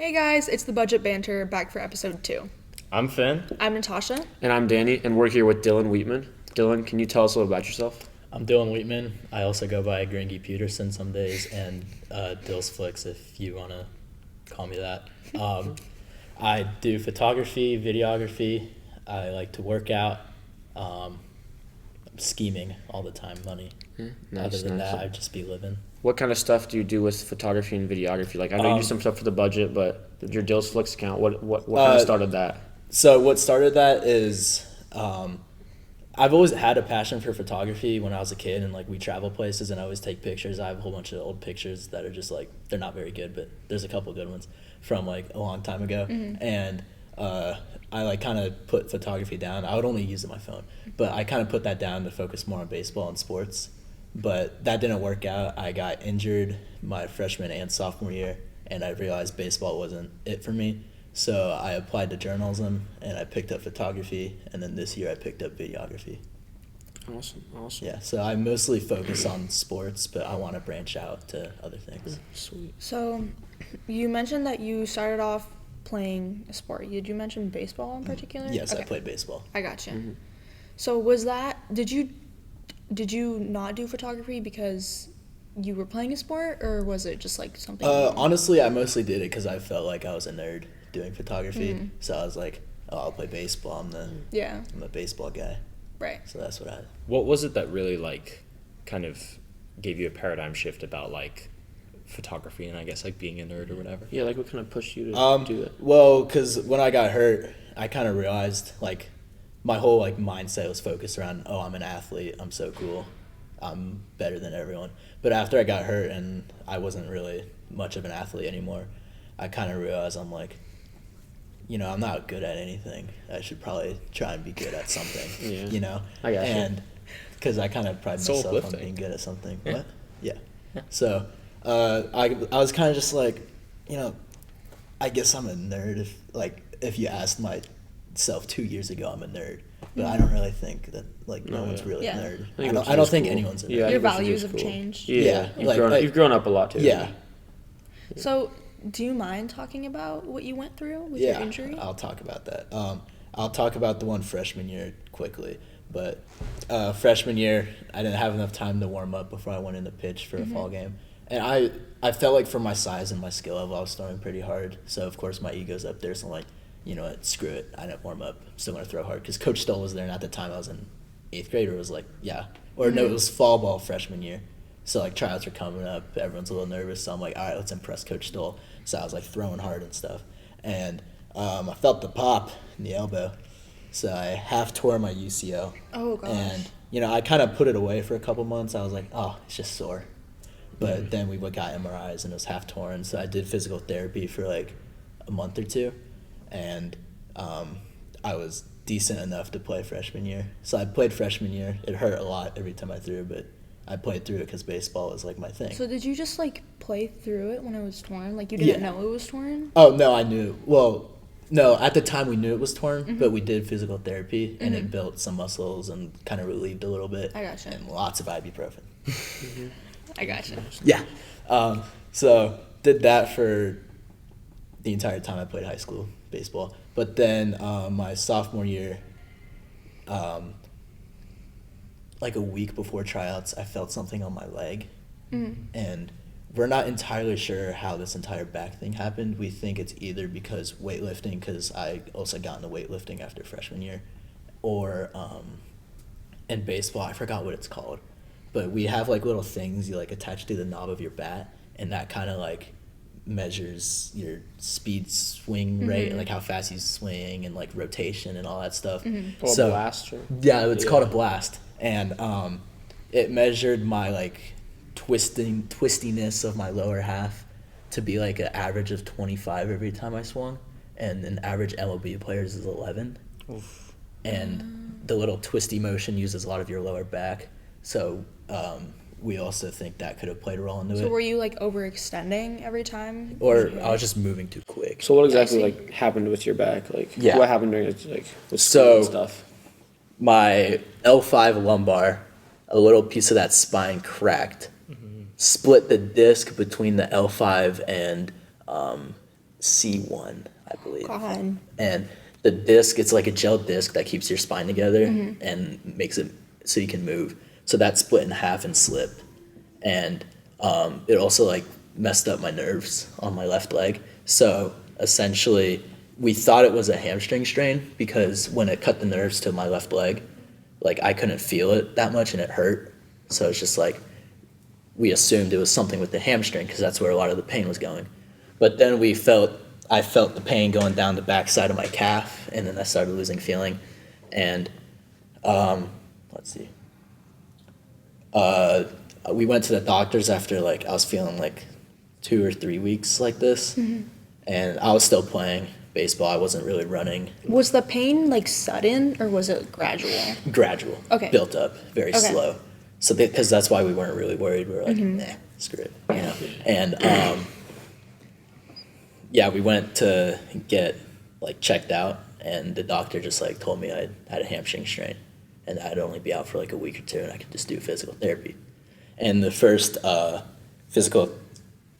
Hey guys, it's the Budget Banter, back for episode 2. I'm Finn. I'm Natasha. And I'm Danny, and we're here with Dylan Wheatman. Dylan, can you tell us a little about yourself? I'm Dylan Wheatman. I also go by Gringy Peterson some days, and Dill's Flicks if you want to call me that. I do photography, videography. I like to work out. I'm scheming all the time, money. Other than that, I'd just be living. What kind of stuff do you do with photography and videography? Like, I know you do some stuff for the budget, but your Dill's Flicks account, what kind of started that? So what started that is I've always had a passion for photography when I was a kid, and like we travel places and I always take pictures. I have a whole bunch of old pictures that are just like, they're not very good, but there's a couple good ones from like a long time ago. And I like kind of put photography down. I would only use my phone, but I kind of put that down to focus more on baseball and sports. But that didn't work out. I got injured my freshman and sophomore year, and I realized baseball wasn't it for me. So I applied to journalism, and I picked up photography, and then this year I picked up videography. Awesome. Yeah, so I mostly focus on sports, but I want to branch out to other things. Sweet. So, you mentioned that you started off playing a sport. Did you mention baseball in particular? Yes, Okay. I played baseball. I gotcha. So was that, did you not do photography because you were playing a sport, or was it just like something? Honestly, I mostly did it because I felt like I was a nerd doing photography. So I was like, oh, I'll play baseball. I'm a baseball guy. Right. So that's what I... What was it that really kind of gave you a paradigm shift about photography and I guess being a nerd or whatever? Yeah, what kind of pushed you to do that? Well, because when I got hurt, I kind of realized my whole mindset was focused around, oh, I'm an athlete, I'm so cool, I'm better than everyone. But after I got hurt and I wasn't really much of an athlete anymore, I kind of realized I'm I'm not good at anything. I should probably try and be good at something. Yeah. I got you. And because I kind of pride myself on uplifting. being good at something. Yeah. What? Yeah. So I was kind of just I guess I'm a nerd. If you asked myself 2 years ago, I'm a nerd. But I don't really think that no one's really a nerd. I don't think anyone's a nerd. Yeah, Your values have changed. Yeah. Yeah. You've grown up a lot too. Yeah. So, do you mind talking about what you went through with your injury? I'll talk about that. I'll talk about the one freshman year quickly. But freshman year, I didn't have enough time to warm up before I went in the pitch for a fall game. And I felt like for my size and my skill level, I was throwing pretty hard. So, of course, my ego's up there. So I'm like, you know what, screw it. I didn't warm up. I'm still going to throw hard. Because Coach Stoll was there, and at the time I was in 8th grade, or was no, it was fall ball freshman year. So, tryouts are coming up. Everyone's a little nervous. So I'm like, all right, let's impress Coach Stoll. So I was, throwing hard and stuff. And I felt the pop in the elbow. So I half tore my UCL. Oh, gosh. And, I kind of put it away for a couple months. I was like, oh, it's just sore. But then we got MRIs, and it was half torn. So I did physical therapy for, a month or two. And I was decent enough to play freshman year. So I played freshman year. It hurt a lot every time I threw, but I played through it because baseball was my thing. So did you just play through it when it was torn? You didn't know it was torn? Oh, no, I knew. Well, no, at the time we knew it was torn, but we did physical therapy, and it built some muscles and kind of relieved a little bit. I gotcha. And lots of ibuprofen. I gotcha. Yeah. So did that for the entire time I played high school baseball. But then my sophomore year, a week before tryouts, I felt something on my leg. And we're not entirely sure how this entire back thing happened. We think it's either because weightlifting, because I also got into weightlifting after freshman year, or in baseball, I forgot what it's called. But we have little things you attach to the knob of your bat, and that kind of measures your speed swing rate, how fast you swing, and rotation and all that stuff. So, a blast? Yeah, it's called a blast. And it measured my twistiness of my lower half to be an average of 25 every time I swung, and an average MLB player's is 11. Oof. And the little twisty motion uses a lot of your lower back, so we also think that could have played a role into it. So were you overextending every time? Or I was just moving too quick. So what exactly happened with your back? What happened during it with So- and stuff? My L5 lumbar, a little piece of that spine cracked, split the disc between the L5 and C1, I believe. God. And the disc, it's like a gel disc that keeps your spine together and makes it so you can move. So that split in half and slipped. And it also like messed up my nerves on my left leg. So essentially, we thought it was a hamstring strain because when it cut the nerves to my left leg, like I couldn't feel it that much and it hurt. So it's just like we assumed it was something with the hamstring because that's where a lot of the pain was going. But then I felt the pain going down the back side of my calf, and then I started losing feeling. And let's see. We went to the doctors after like I was feeling like 2 or 3 weeks like this, and I was still playing baseball. I wasn't really running. Was the pain like sudden or was it gradual? Gradual. Okay. Built up, very Okay. slow. So because that's why we weren't really worried. We were like, nah, screw it, you know. And yeah, we went to get like checked out, and the doctor just like told me I had a hamstring strain, and I'd only be out for like a week or two, and I could just do physical therapy. And the first physical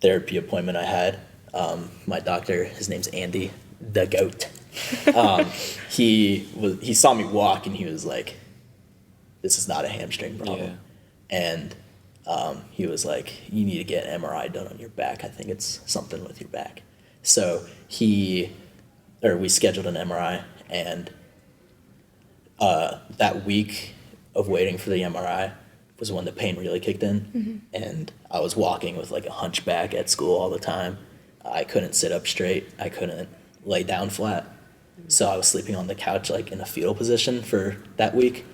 therapy appointment I had, my doctor, his name's Andy, the goat. He saw me walk, and he was like, "This is not a hamstring problem." Yeah. And he was like, "You need to get an MRI done on your back. I think it's something with your back." So we scheduled an MRI, and that week of waiting for the MRI was when the pain really kicked in. And I was walking with like a hunchback at school all the time. I couldn't sit up straight. I couldn't lay down flat. So I was sleeping on the couch like in a fetal position for that week.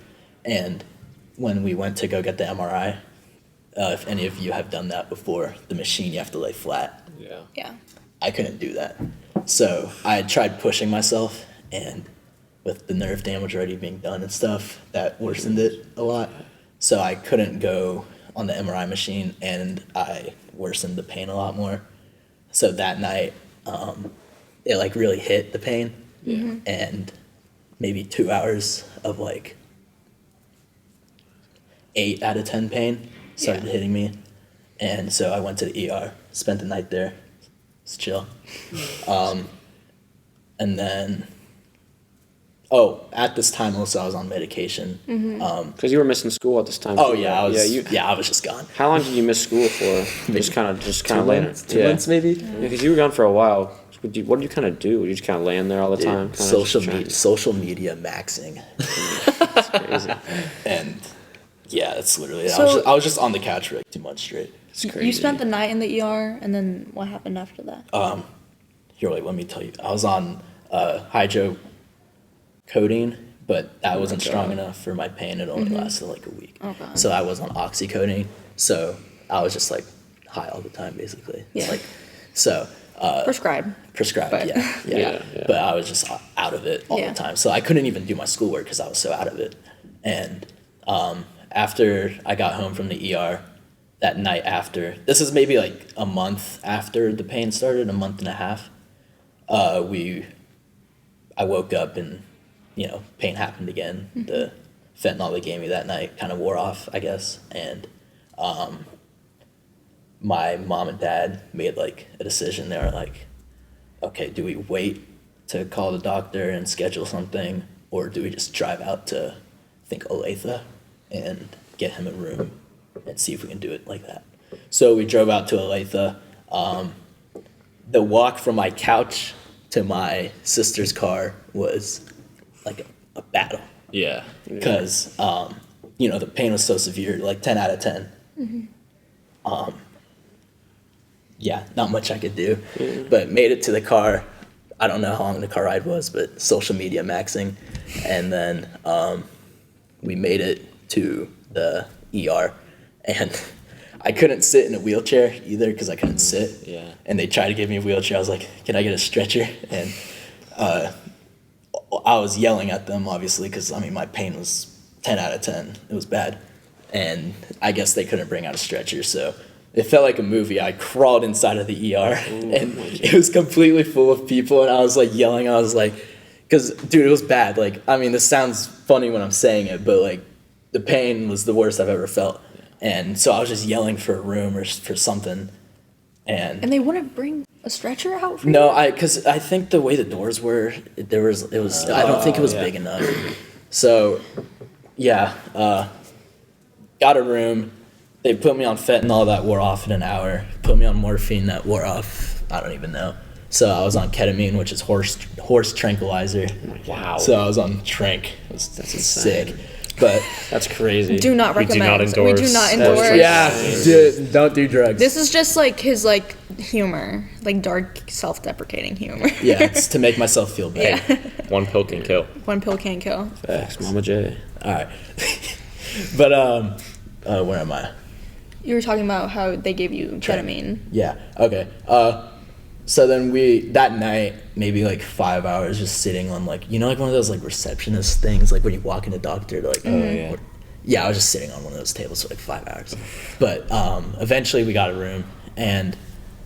And when we went to go get the MRI, if any of you have done that before, the machine you have to lay flat. Yeah. Yeah. I couldn't do that. So I had tried pushing myself, and with the nerve damage already being done and stuff, that worsened it a lot. So I couldn't go on the MRI machine, and I worsened the pain a lot more. So that night, it like really hit the pain, and maybe 2 hours of like 8 out of 10 pain started hitting me. And so I went to the ER, spent the night there. It's chill. And then, at this time also I was on medication. Because you were missing school at this time. Oh too, yeah, right? I was just gone. How long did you miss school for? Just kind of laying. 2 months maybe. Yeah, because you were gone for a while. What did you kind of do? Were you just kind of laying there all the time? Dude, Kinda social media maxing, That's crazy. and yeah, that's literally. So- I was just on the couch for like 2 months straight. It's crazy. You spent the night in the ER, and then what happened after that? Here, wait, let me tell you. I was on hydrocodone, but that wasn't strong enough for my pain. It only lasted like a week. Oh, God. So I was on oxycodone. So I was just like high all the time, basically. Yeah. Like, so Prescribed. prescribed, But- yeah. Yeah. But I was just out of it all Yeah. the time. So I couldn't even do my schoolwork because I was so out of it. And after I got home from the ER, that night after, this is maybe like a month after the pain started, a month and a half, I woke up and, pain happened again. The fentanyl they gave me that night kind of wore off, I guess. And my mom and dad made like a decision. They were like, okay, do we wait to call the doctor and schedule something, or do we just drive out to, I think, Olathe and get him a room and see if we can do it like that? So we drove out to Olathe. The walk from my couch to my sister's car was like a battle Yeah. because the pain was so severe, like 10 out of 10. Yeah, not much I could do, but made it to the car. I don't know how long the car ride was, but social media maxing, and then we made it to the ER, and I couldn't sit in a wheelchair either because I couldn't sit. Yeah. And they tried to give me a wheelchair. I was like, "Can I get a stretcher?" And I was yelling at them, obviously, because my pain was 10 out of 10. It was bad, and I guess they couldn't bring out a stretcher, so it felt like a movie. I crawled inside of the ER, and it was completely full of people, and I was like yelling. I was like, because dude, it was bad. Like, this sounds funny when I'm saying it, but like the pain was the worst I've ever felt. And so I was just yelling for a room or for something. And And they wouldn't bring a stretcher out for you? No, because I think the way the doors were, it was. I don't think it was yeah. big enough. So, yeah, got a room. They put me on fentanyl that wore off in an hour. Put me on morphine that wore off. I don't even know. So I was on ketamine, which is horse tranquilizer. Wow. So I was on trank. That's insane. sick. But That's crazy. Do not We do recommend. not endorse. We do not That's endorse. crazy. yeah, dude, don't do drugs. This is just like his like humor, like dark, self-deprecating humor. Yeah, it's to make myself feel bad. Yeah. One pill can kill. One pill can't kill. Facts, Mama J. All right. But where am I? You were talking about how they gave you ketamine. Yeah. Okay. So then that night, maybe like 5 hours, just sitting on like like one of those like receptionist things, like when you walk in a doctor to like. Yeah. Yeah, I was just sitting on one of those tables for like 5 hours, but eventually we got a room, and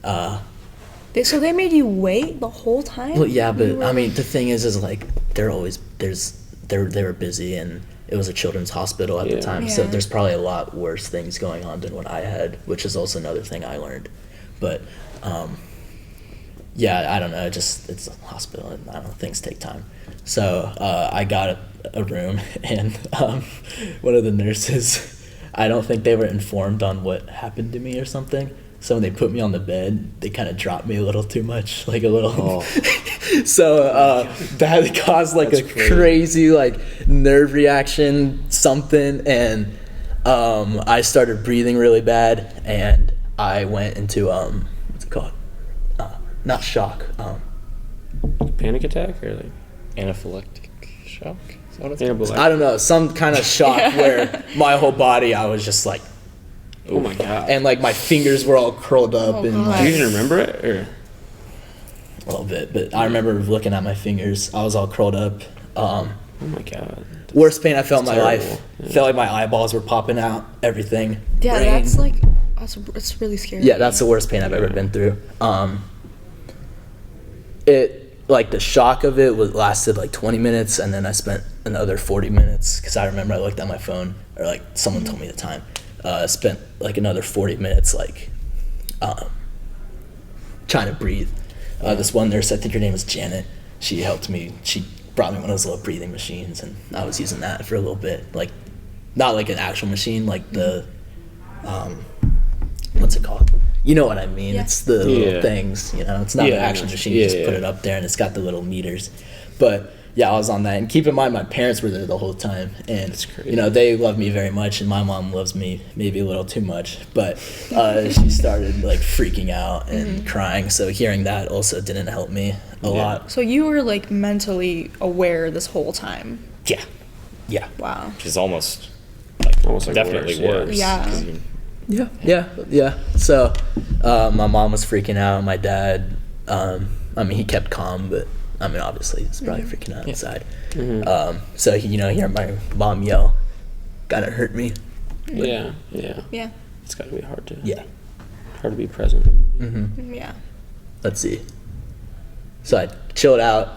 So they made you wait the whole time? well, yeah, but You were- I mean the thing is like they were busy, and it was a children's hospital at the Yeah. time, so Yeah. there's probably a lot worse things going on than what I had, which is also another thing I learned, but yeah, I don't know, it's a hospital, and I don't know, things take time. So I got a room, and one of the nurses, I don't think they were informed on what happened to me or something. So when they put me on the bed, they kind of dropped me a little too much, like a little. So that caused like That's a crazy. crazy like nerve reaction, something, and I started breathing really bad, and I went into what's it called? Not shock. Panic attack or like Anaphylactic shock. Is that what it's anaphylactic? I don't know, some kind of shock where my whole body, I was just like, Oh my god. and like my fingers were all curled up Oh, and God. Do like, you even remember it or? a little bit, but I remember looking at my fingers. I was all curled up. Oh my god. Worst pain I felt in my That's life. terrible. Yeah. Felt like my eyeballs were popping out. Everything. Yeah, Brain. that's like, it's really scary. Yeah, that's the worst pain I've ever been through. It like the shock of it lasted like 20 minutes, and then I spent another 40 minutes because I remember I looked at my phone, or like someone told me the time. Spent like another 40 minutes like trying to breathe. This one nurse, I think her name was Janet, she helped me. She brought me one of those little breathing machines, and I was using that for a little bit. Like, not like an actual machine, like the what's it called? You know what I mean? Yeah. It's the little Yeah. things, It's not Yeah, an I actual know. machine. You Yeah, just put yeah. it up there, and it's got the little meters. But yeah, I was on that. And keep in mind, my parents were there the whole time, and That's crazy. they love me very much, and my mom loves me maybe a little too much. But she started like freaking out and crying. So hearing that also didn't help me a lot. So you were like mentally aware this whole time. Yeah, yeah. Wow. Which is almost Almost like definitely worse, worse. yeah. 'cause you- Yeah. So, my mom was freaking out. My dad, he kept calm, but obviously he's probably freaking out inside. So hearing my mom yell, kind of hurt me. Yeah. Yeah. It's gotta be hard to Yeah. be present. Yeah. Let's see. So I chilled out.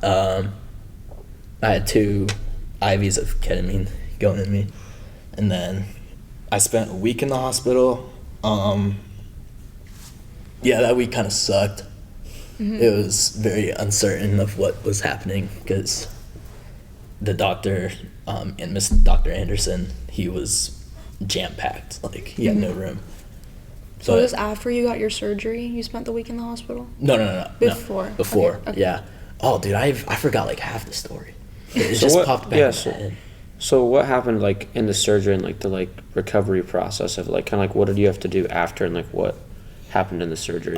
I had 2 IVs of ketamine going in me, and then I spent a week in the hospital. That week kind of sucked. It was very uncertain of what was happening because the doctor and Miss Dr. Anderson, he was jam-packed. Like, he had no room. So But- this after you got your surgery, you spent the week in the hospital? No. Before. Before, Okay. yeah. Oh, dude, I forgot like half the story. It So just what- popped back yeah, in so- my head. So what happened like in the surgery and like the like recovery process of like kind of like what did you have to do after and like what happened in the surgery?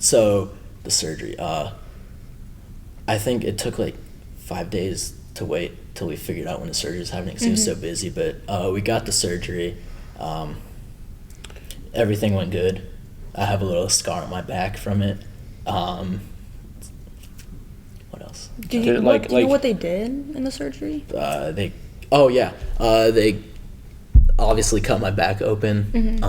So the surgery, I think it took like 5 days to wait till we figured out when the surgery was happening because he was so busy. But we got the surgery. Everything went good. I have a little scar on my back from it. What else? Did Did you, it, what, like- do you know like- what they did in the surgery? They obviously cut my back open.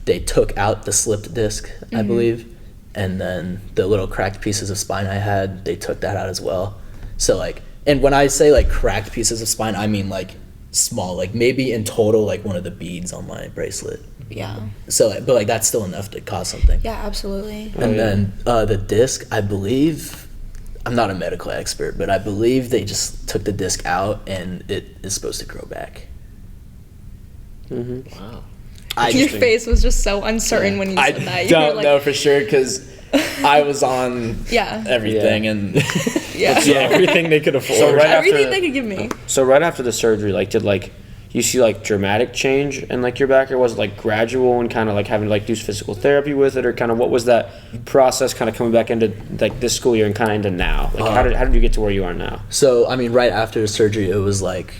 They took out the slipped disc, I believe, and then the little cracked pieces of spine I had, they took that out as well. So like, and when I say like cracked pieces of spine, I mean like small, like maybe in total like one of the beads on my bracelet. Yeah. So, but like that's still enough to cause something. Yeah, absolutely. Oh, And yeah. then the disc, I believe, I'm not a medical expert, but I believe they just took the disc out and it is supposed to grow back. Mm-hmm. Wow. Your face was just so uncertain when you I said that. You don't were like, know for sure because I was on Yeah. everything and Yeah. Everything they could afford. So right Everything after, they could give me. so right after the surgery, like, did like you see like dramatic change in like your back, or was it like gradual and kind of like having to like do physical therapy with it, or kind of what was that process kind of coming back into like this school year and kind of into now? Like, how did you get to where you are now? So I mean, right after the surgery, it was like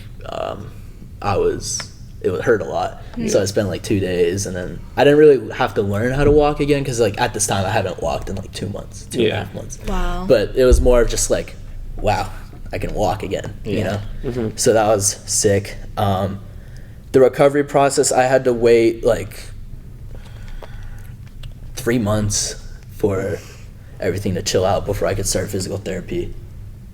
it would hurt a lot. So I spent like 2 days, and then I didn't really have to learn how to walk again because like at this time I haven't walked in like 2 months, two and a Yeah. half months. Wow. But it was more of just like, wow, I can walk again. You know. So that was sick. The recovery process, I had to wait like 3 months for everything to chill out before I could start physical therapy.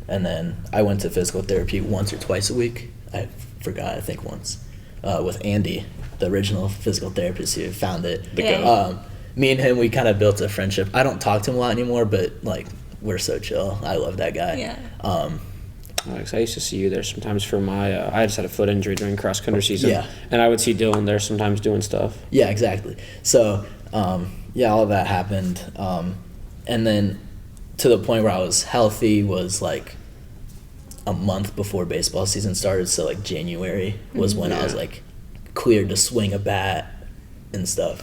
And then I went to physical therapy once or twice a week. I forgot, I think once, with Andy, the original physical therapist who found it. Me and him, we kind of built a friendship. I don't talk to him a lot anymore, but like we're so chill. I love that guy. Yeah. Like, I used to see you there sometimes for my. I just had a foot injury during cross country season, Yeah. and I would see Dylan there sometimes doing stuff. Yeah, exactly. So, yeah, all of that happened. And then to the point where I was healthy was like a month before baseball season started. So, like, January was when I was like cleared to swing a bat and stuff.